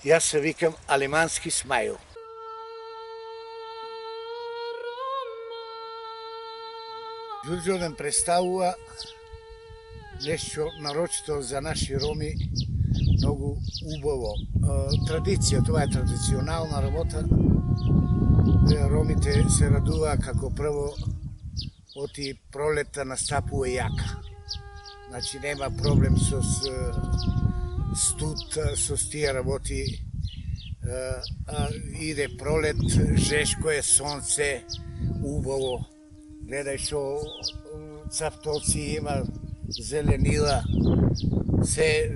Jaz se vikam Алимански Смайл. Đurđevdan predstavува нещо нарочито за наши роми, много убаво. Традиција, това е традиционална работа. Ромите се радува како прво оти пролета настапува јака. Значи нема проблем со студ, со тие работи. Иде пролет, жешко е сонце, убаво. Гледај што цаптоци има, зеленила, се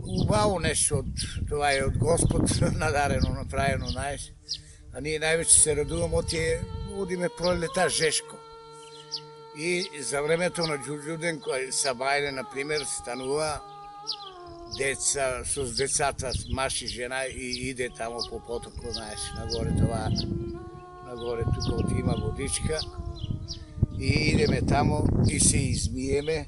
убаво нешто, това е од Господ надарено, направено, знаеш. А ние највеќе се радуваме одиме пролета жешко. И за времето на Đurđevdan, кој Сабајле, например, станува деца, со децата, маши, жена и иде тамо по потоку, знаеш, нагоре това, нагоре тука има водичка. И идеме тамо и се измиеме.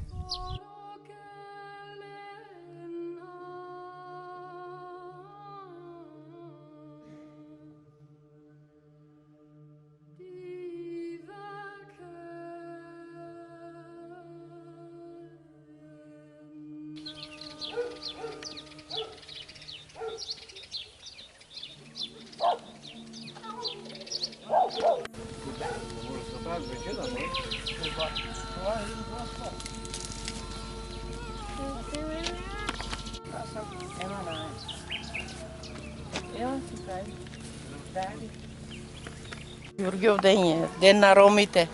Ѓурѓевден е ден на ромите.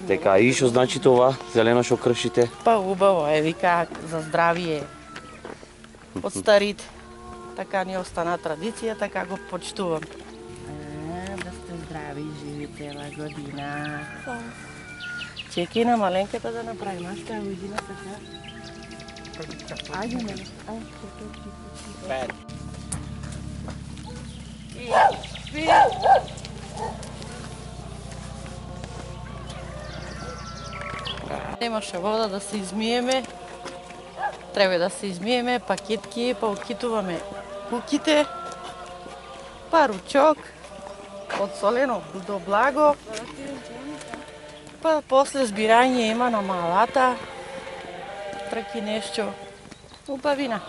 Така, и што значи това, зелено што кршите? Па убаво е, вика, за здравие. Од старите. Така ни остана традиција, така го почтувам. Да сте здрави и живи цела година. Чекай на маленката да направи нашата година така. Ајде, мене. Ајде. Немаше вода да се измиеме. Треба да се измиеме пакетки, па окитуваме куките, па ручок, подсолено до благо, па после збирање има на малата, траки нешто, убавина.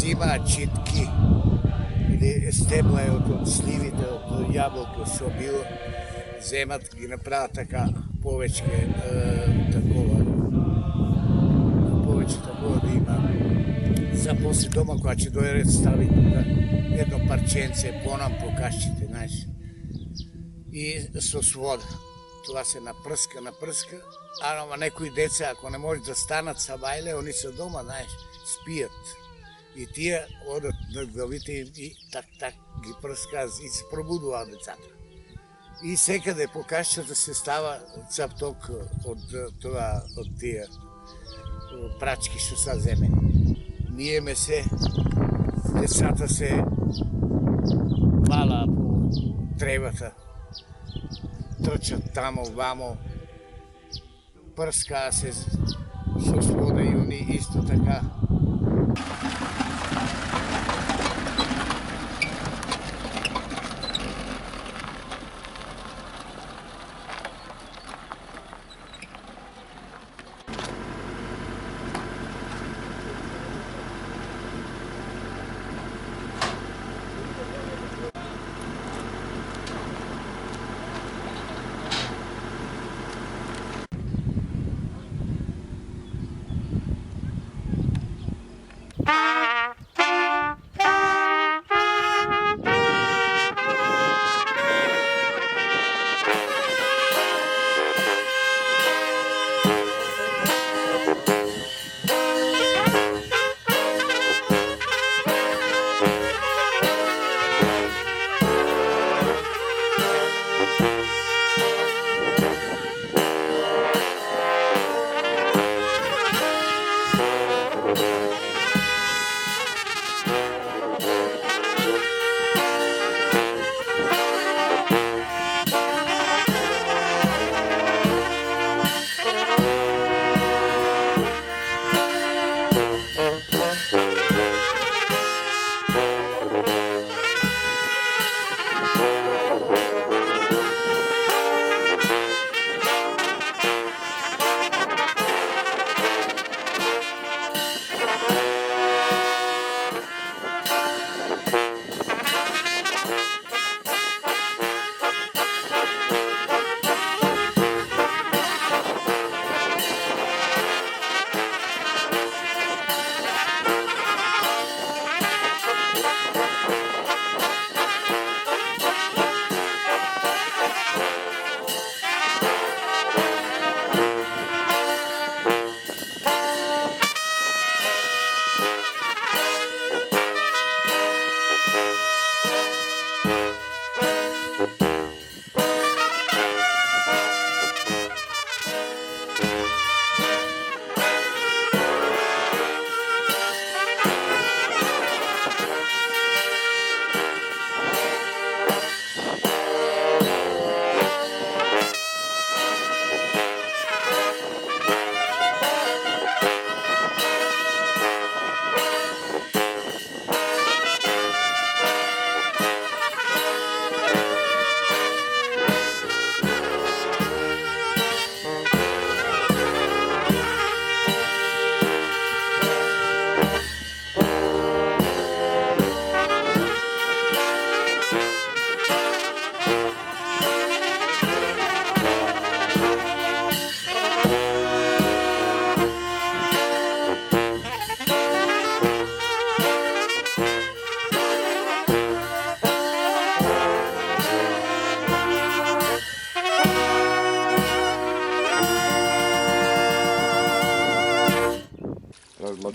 Зимаат читки или стебла од сливите, од јаболко што било, земат, ги направат така повече такова, повече такова да има. За после дома кога ќе дојде ред стави тука едно парченце понам по кашчите, знаеш. И со вода. Това се напрска, ама некои деца ако не може да станат са бајле, они се дома, знаеш, спијат. И тие одат на главите им и так ги прскаат и се пробудуваат децата. И секаде по кашчата се става цапток од тие прачки што са земени. Миеме се, децата се валаа по требата, трчат тамо, вамо, прскаа се со вода и они исто така.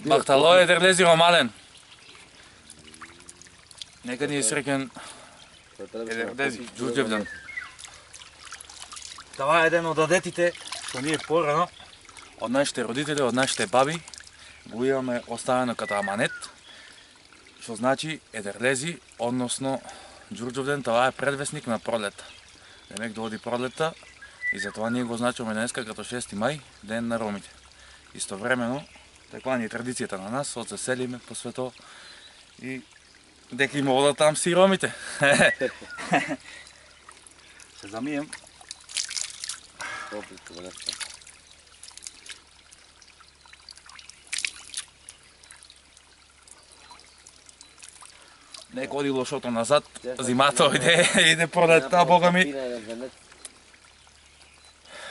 Махталој дерлези во мален. Нека ни е среќен Едердези, Ѓурѓевден. Това е еден од адетите што ние порано од нашите родители, од нашите баби го имаме оставено като аманет, што значи Едердези, односно Ѓурѓовден, това е предвесник на пролета. Демек дооди пролета и затоа ние го значиме денеска като 6 мај, ден на ромите. Истовремено, таква ни е традицијата на нас, од се селиме по свето и дека има вода там си ромите. Се замием. Нека оди лошото назад, зимата иде пролетта, бога ми.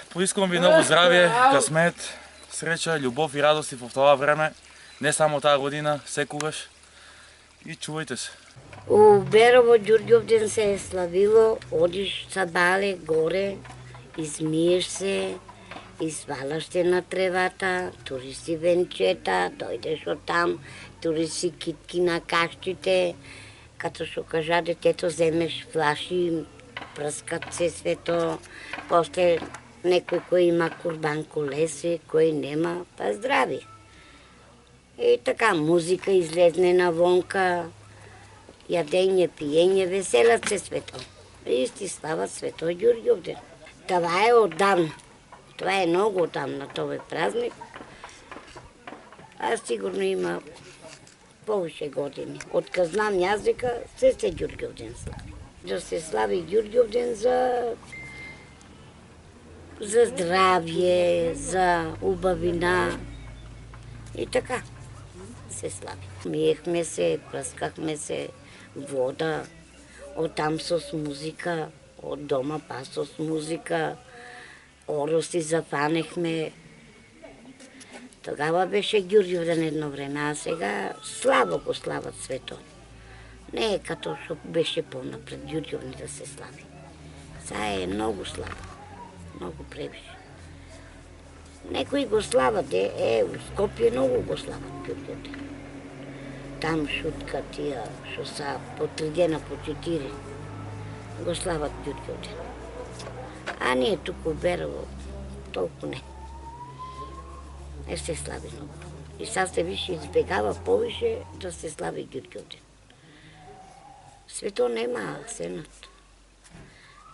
Поискам ви много здравие, късмет, среќа, љубов и радости во това време, не само таа година, секогаш. И чувајте се. У Берово Ѓурѓовден се е славило, одиш са бале горе, измиеш се, извалаш се на тревата, тури си венчета, дојдеш од там, тури си китки на кашчите, като што кажа детето, земеш флаши, прскат се свето, после некој кој има курбан колесе, кој нема, па здрави. И така, музика излезне навонка, јадење, пиење, веселат се свето. Исти слава свето Ѓурѓовден. Това е оддавна. Това е многу оддавна, тој празник. А сигурно има повише години. Откад знам јазика, се Ѓурѓовден слави. Да се слави Ѓурѓовден за здравје, за убавина и така се слави. Миехме се, прскахме се, вода, оттам с музика, од дома па с музика, ороси зафанехме. Тогава беше Ѓурѓовден едно време, а сега слабо го слават свето. Не е като што беше понапред Ѓурѓовден да се слави. Сега е многу слабо, многу превише. Некои го слават, у Скопје многу го слават Ѓурѓовден. Там шутка тие што са по 3 дена, по 4, го слават Ѓурѓовден. А ние туку Берово толку не. Не се слави многу. И сега се више избегава повише да се слави Ѓурѓовден. Свето нема сенат.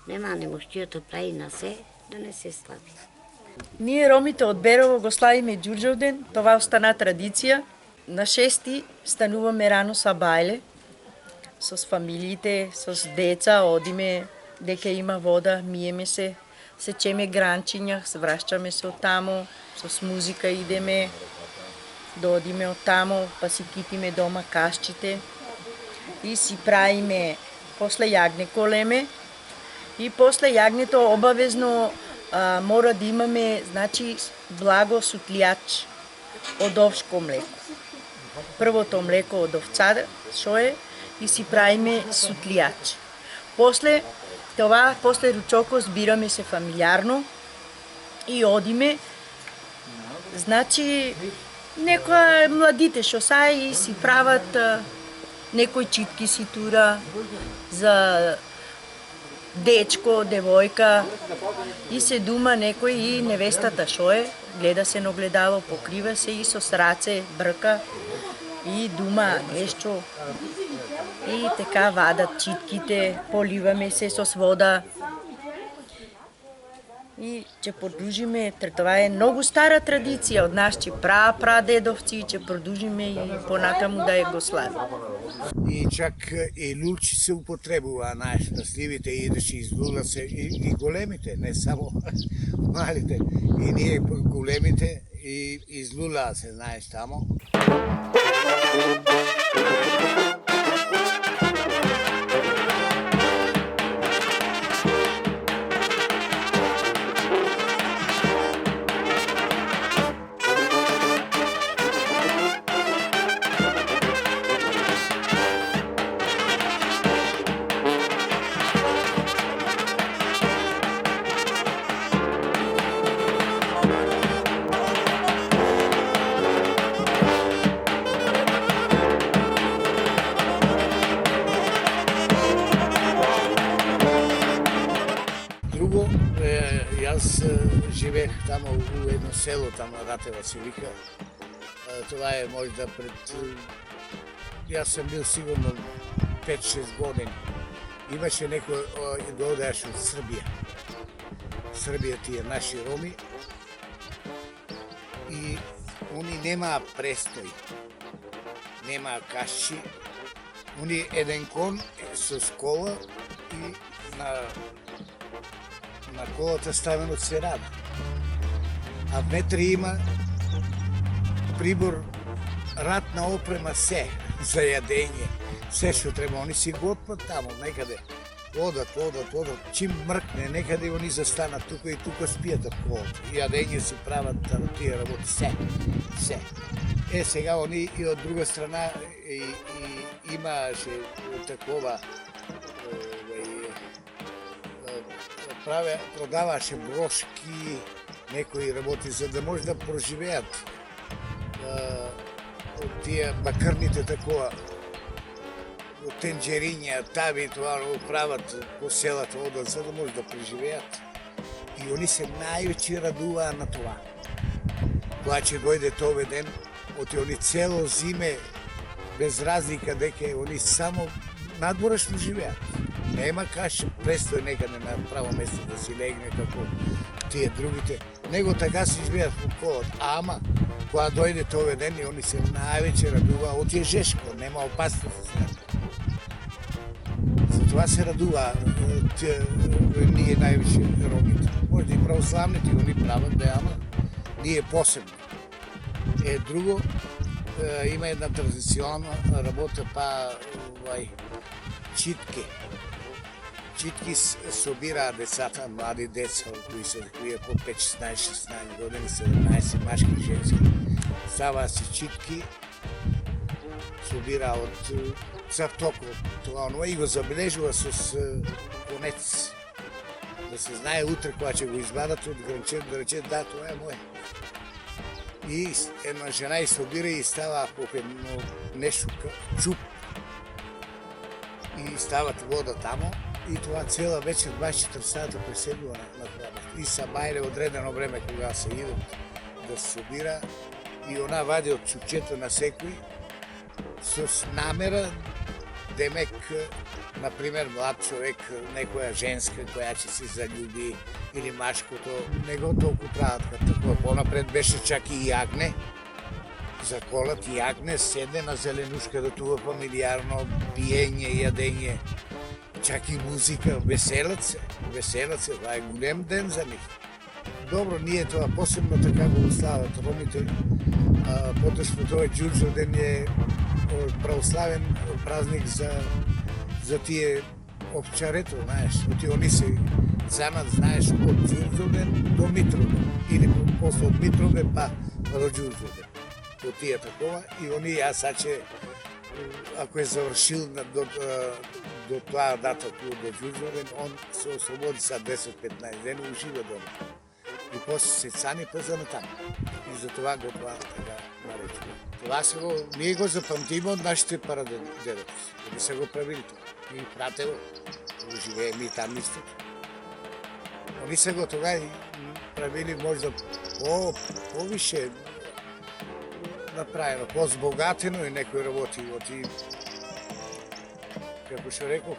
Нема немоштијата прави на се да не се слави. Ние ромите од Берово го славиме Ѓурѓовден, това остана традиција. На 6 стануваме рано са бајле, со фамилиите, со деца, одиме дека има вода, миеме се, сечеме гранчиња, враќаме се од тамо, со музика идеме, доодиме од тамо, па си кипиме дома кашчите и си правиме после јагне колеме и после јагнето обавезно мора да имаме, значи, благо сутлијач од овшко млеко. Првото млеко од овца, шо е, и си правиме сутлијач. После това, после ручоко, збираме се фамилиарно и одиме, значи, некоја младите што са и си прават некој читки си тура за дечко, девојка и се дума некој и невестата шо е, гледа се на огледало, покрива се и со раце брка и дума нешто и така вадат читките, поливаме се со вода и ќе продолжиме, това е многу стара традиција од нашите прадедовци, ќе продолжиме и понатаму да ја го славиме. И чак и лучи се употребува најщастливите, идеше излула се и големите, не само малите. И ние големите и излула се, знаеш, тамо. живеех тамо у едно село, тамо Ратева се вика. Това е можда пред... Јас сам бил сигурно 5-6 години. Имаше некој доодеаш од Србија. Србија тие наши роми. И они немаа престој. Немаа кашчи. Они еден кон со кола и на колата ставено се рада. А внетре има прибор, ратна опрема, се за јадење, се што треба. Они си го отпат тамо, некаде. Одат. Чим мркне, некаде они застанат тука и тука спијат од колата. Јадење си прават тие работи, се. Сега они и од друга страна имаше такова продаваше брошки, некои работи, за да може да проживеат од тие бакрните такова, од тенџериња, тави, това прават по селата, одат, за да може да преживеат. И они се највеќе радуваа на това. Кога ќе дојде тој ден, оти они цело зиме, без разлика дека они само надворешно живеат. Нема каш престој некаде на право место да си легне како тие другите. Него така си живеат во колот. Ама, кога дојде тој ден, и они се највеќе радуваа, оти е жешко, нема опасност за него. Затоа се радуваа ние највеќе ромите. Може и православните они прават, да, ама ние посебно. Друго, има една традиционна работа, читки. Читки собираат децата, млади деца, кои е по 5-16 години, 17, машки и женски. Става си читки, собира од цавтоко, това онова и го забележува с конец. Да се знае утре, кога ќе го извадат од гранчето, да рече, да, това е моje. И една жена и собира и става по едно нещо чуп. И стават вода тамо. И това цела вечер 24 сата преседува на хладно. И са мајле одредено време кога се идат да се собира. И она вади од чупчето на секој с намера, демек, например, млад човек, некоја женска која ќе се залюби или машкото, не го толку прават като такова. Понапред беше чак и јагне, заколат јагне, седне на зеленушка да това фамилиарно, пиење, јадење, чак и музика, веселат се, това е голем ден за них. Добро, ние това посебно така го слават ромите, поточно тоа Ѓурѓов ден е православен празник за тие овчарето, знаеш, оти они се занат, знаеш, од Ѓурѓовден до Митровден, или после од Митровден па до Ѓурѓовден. До тие такова, и они, јас саче, ако е завршил до тоа дата до Ѓурѓовден, он се ослободи са 10-15 дена, ужива дома. И после се цани паза на там. И за това го това така наречува. Това се го, ние го запамтиме од нашите прадедовци. Они се го правили това. И Пратево, живееме и там истото. Они се го тога и правили можда повише направено, позбогатено и некои работи. Како што реков,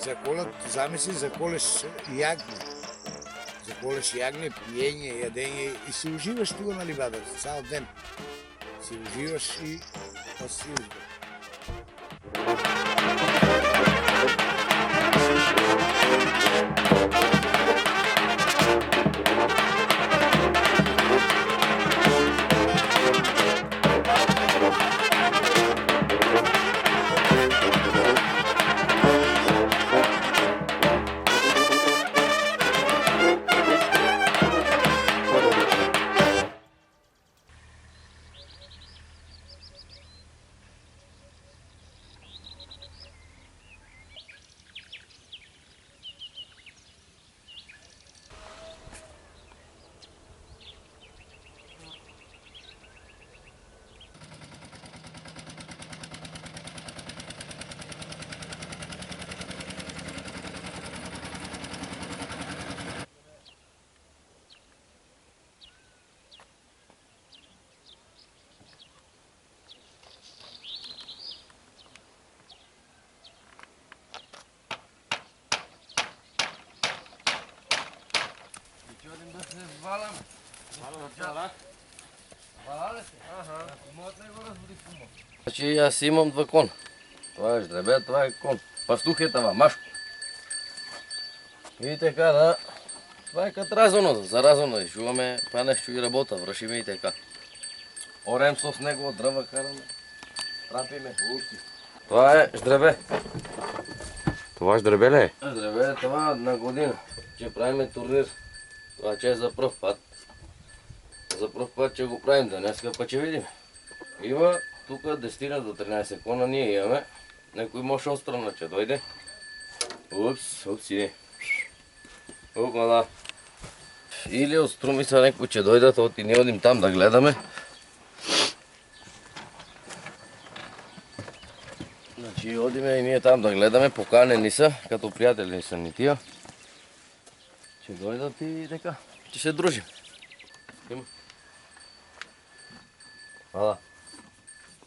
заколат, замисли, заколеш јагне. Заколеш јагне, пиење, јадење и се уживаш тука на ливада, цял ден. Се уживаш и си уживаш. Значи аз имам два кон. Това е жребе, това е кон. Пастух е това, Машко. И така да, това е като разоно, за разоно изчуваме, па нещо и работа, вършиме и така. Орем с него, от дръва караме, трапиме, хубавки. Това е жребе. Това ждребе ли е? Жребе е това на година, че правиме турнир. Това че е за пръв път. За пръв път че го правим днеска, па че видим. Има тук 10 до 13 кона ние имаме. Некой може отстрана, че дойде. Упс, упси. Опа, да. Или от Струмица некой, че дойдат, от и ние одим там да гледаме. Значи одиме и ние там да гледаме, поканени са, като приятели са ни тия. Че дойдат и така, че се дружим. Има. Да.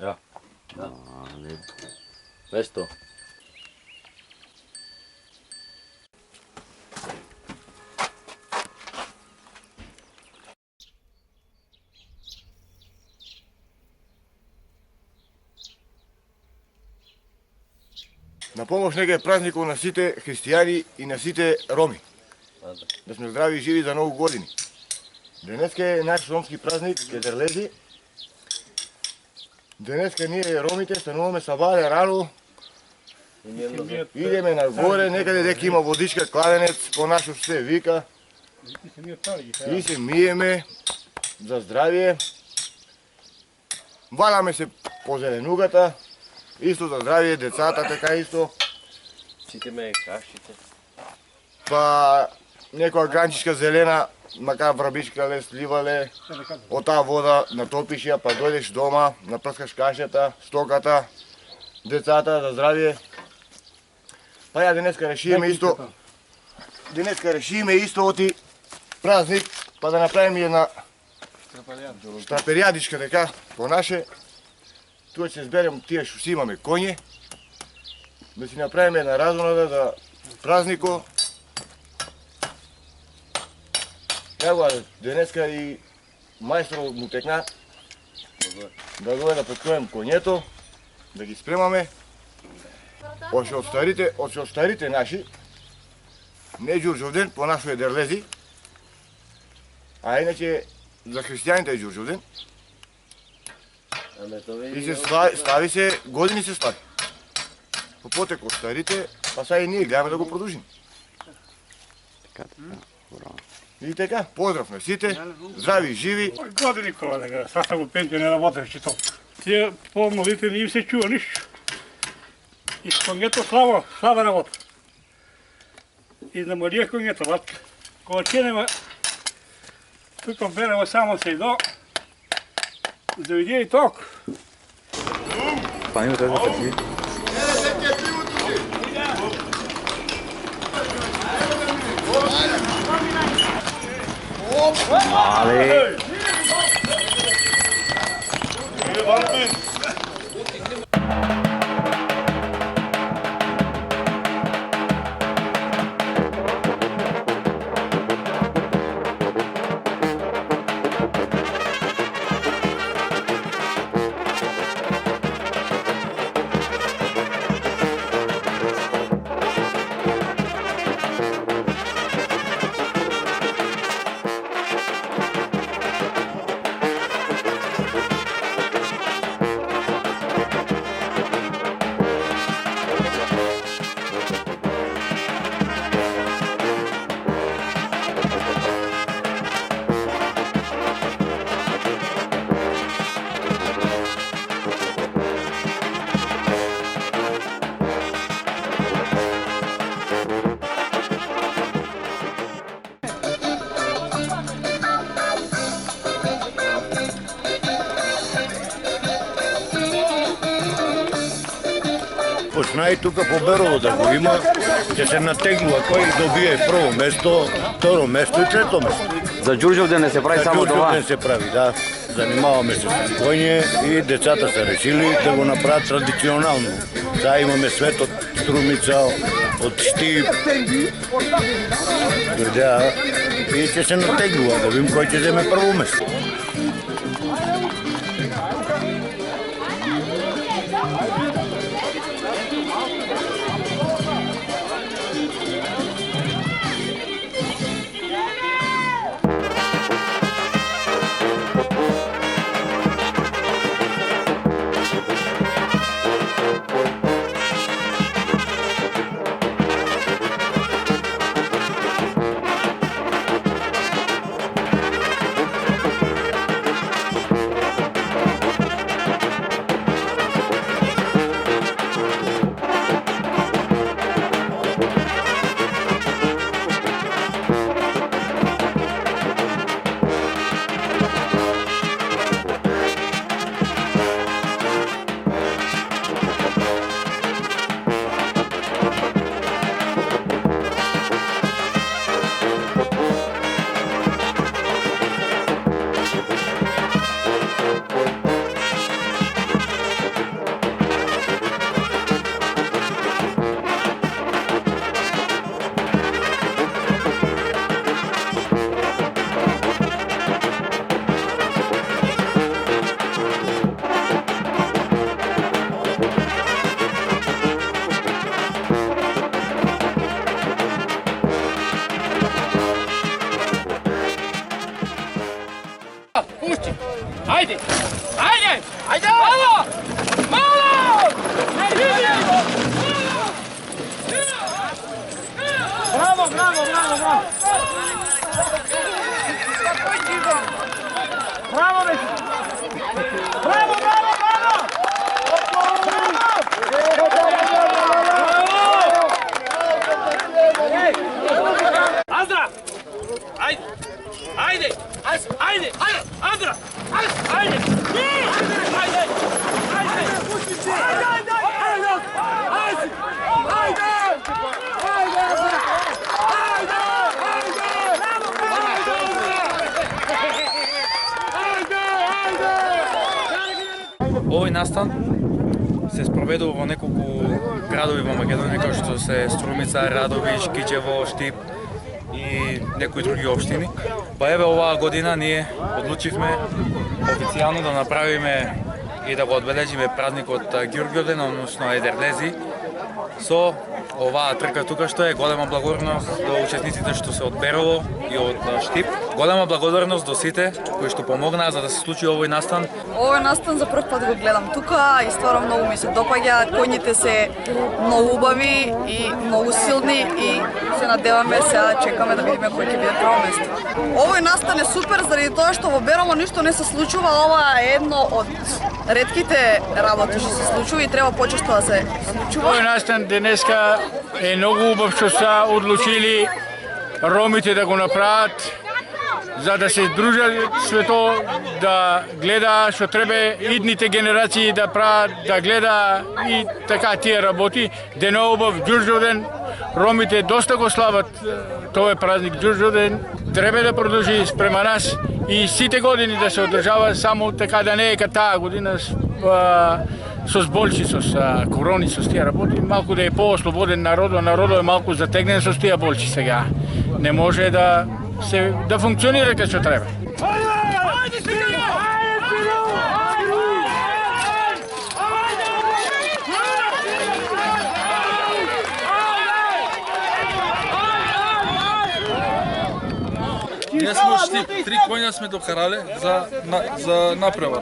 Ja. Ja. Виж то. На помощ нека е празникот на сите християни и на сите роми. Да сме здрави и живи за много години. Денеска е наш ромски празник, Кедерлези. Денеска ние ромите стануваме сабале рано. Идеме нагоре, некъде дека има водичка, кладенец, по нашо се вика. И се миеме за здравие. Валяме се по зеленугата. Исто за здравие, децата така исто. Ситиме кашите. Па некоја гранчишка зелена, макар врабичка ле, сливале, од таа вода натопиш ја, па дојдеш дома, напрскаш кашата, стоката, децата за здравие. Па ја денеска решиме исто оти празник, па да направиме една штрапериадичка дека по наше. Тука ќе се зберем тие што си имаме коње, да си направиме една разонада за празнико. Ево денеска и мајсторот му текна да дојде да петкуем коњето, да ги спремаме. Още од старите наши, не Ѓурѓовден, по нашо е Дерлези, а иначе за христијаните е Ѓурѓовден. И се слави се, години се слави. По потек од старите, па сега и ние гледаме да го продолжим. И така, поздрав на сите, здрави и живи. Години колега, сега съм го пензион, не работев, че то. Тия по-младите не им се чува нищо. И с коњето слаба работа. И намалија коњето, ватка. Кога ченеме, тук береме само се идо, завидje и ток. Pa ima treba trži. Ali... Почнай тука по Берово да го има, ќе се натегнува кој добие прво место, второ место и трето место. За Ѓурѓовден не се прави само това? За Ѓурѓовден се прави, да. Занимаваме се с коње и децата са решили да го направат традиционално. Сега имаме свет од Струмица, од Штип, и ще се натеглува, да видим кой ще вземе първо место. Ajde! Ajde! Ajde! Malo! Malo! Bravo, bravo, bravo, bravo! Bravo, Messi! Bravo, bravo, bravo! Azra! Ajde! Ajde! Ajde! Andra! Ajde! Ajde! Овој настан се спроведува во неколку градови во Македонија, како што се Струмица, Радовиш, Кичево, Штип и некои други општини. Па еве оваа година ние одлучивме официјално да направиме и да го одбележиме празникот Ѓурѓовден, односно Едерлези, со оваа трка тука, што е голема благодарност до учесниците што се од Берово и од Штип. Голема благодарност до сите кои што помогнаа за да се случи овој настан. Овој настан за прв пат го гледам тука и стварно многу ми се допаѓа. Коњите се многу убави и многу силни и се надеваме сега чекаме да видиме кој ќе биде прво место. Овој настан е супер заради тоа што во Берово ништо не се случува. Ова е едно од ретките работи што се случува и треба почесто да се случува. Овој настан денеска е многу убав што се одлучили ромите да го направат, за да се дружат свето, да гледа што треба идните генерации да прават, да гледа и така тие работи. Денобов Ѓурѓовден, ромите доста го слават тој празник Ѓурѓовден, треба да продолжи спрема нас и сите години да се одржава, само така да не е като таа година со зболчи, со корони, со тие работи, малку да е по-ослободен народот, народот е малку затегнен со тие болчи сега. Не може да функционира како што треба. Ние сме од Штип, 3 коња сме докарале за направа.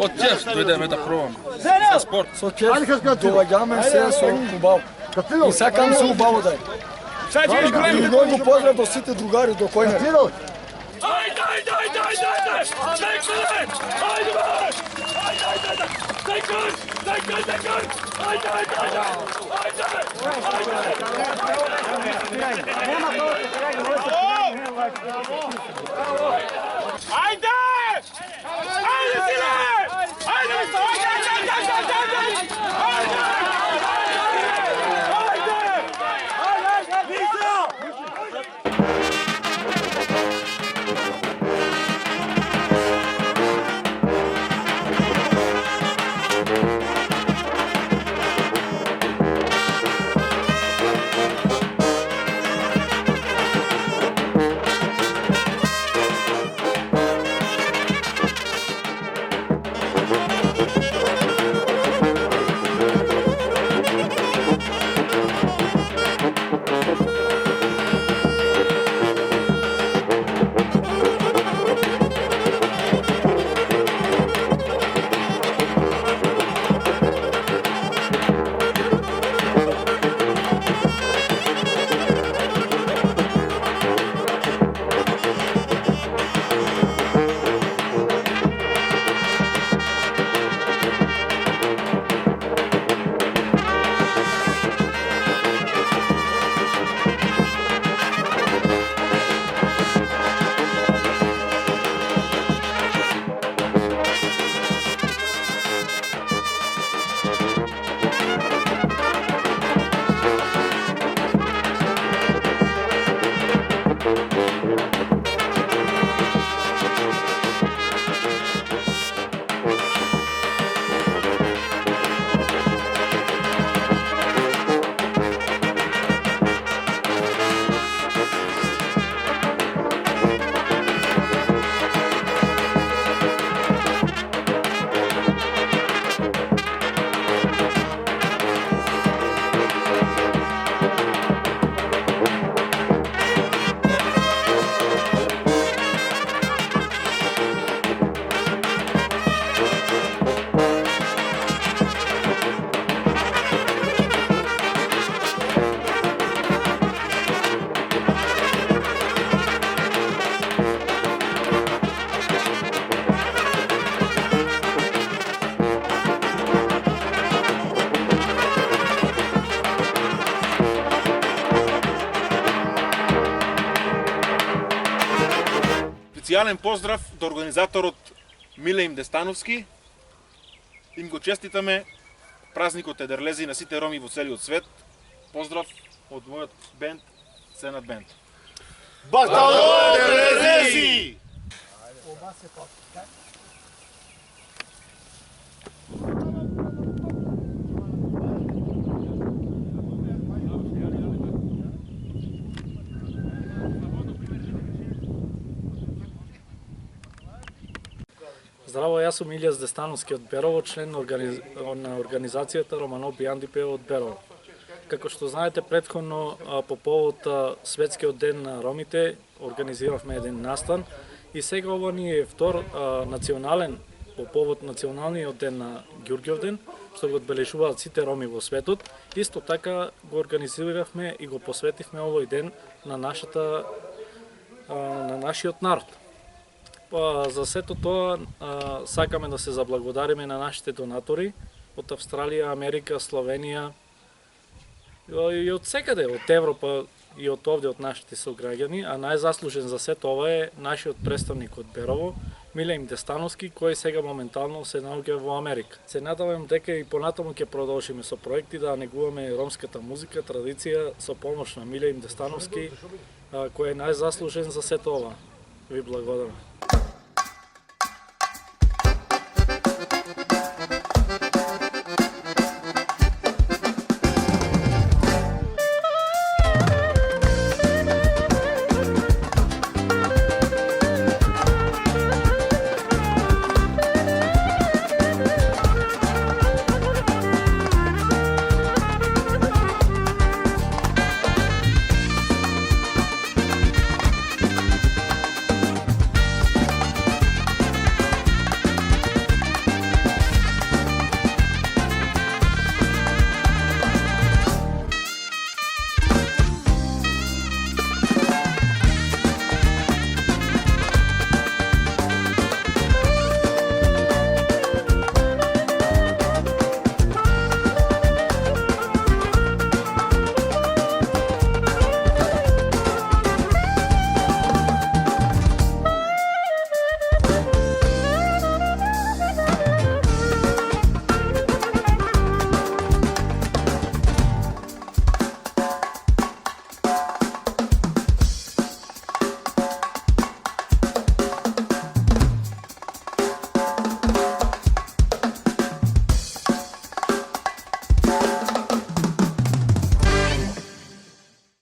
Од ќеф дојдеме да пробаме. За спорт. Со ќеф доаѓаме се со убаво. И сакам се убаво да е. И многу поздрав до сите другари, до коњари. Ajde, ajde, ajde, ajde, ajde! Tekrar! Ajde, baš! Ajde, ajde, ajde! Tekrar! Tekrar, tekrar! Ajde, ajde, ajde! Ajde! Ajde! Ajde, Sile! Ajde, Misto! Ajde, ajde, ajde, ajde, ajde! Ajde! Специјален поздрав до организаторот Миле Имдестановски. Им го честитаме празникот Едерлези на сите роми во целиот свет. Поздрав од мојот бенд Сенат бенд. Батало Едерлези! Здраво, јас сум Илија Здестановски од Берово, член на организацијата Романов Бијандипе од Берово. Како што знаете, претходно по повод Светскиот ден на ромите организиравме еден настан и сега ова ни е втор национален по повод националниот ден на Ѓурѓовден, што го одбележуваат сите роми во светот. Исто така го организиравме и го посветивме овој ден на нашиот народ. За сето тоа сакаме да се заблагодариме на нашите донатори од Австралија, Америка, Словенија и од секаде, од Европа и од овде од нашите сограѓани, а најзаслужен за сето ова е нашиот представник од Берово, Миле Имдестановски, кој сега моментално се наоѓа во Америка. Се надевам дека и понатаму ќе продолжиме со проекти да негуваме ромската музика, традиција со помош на Миле Имдестановски, кој е најзаслужен за сето ова. Ви благодарам.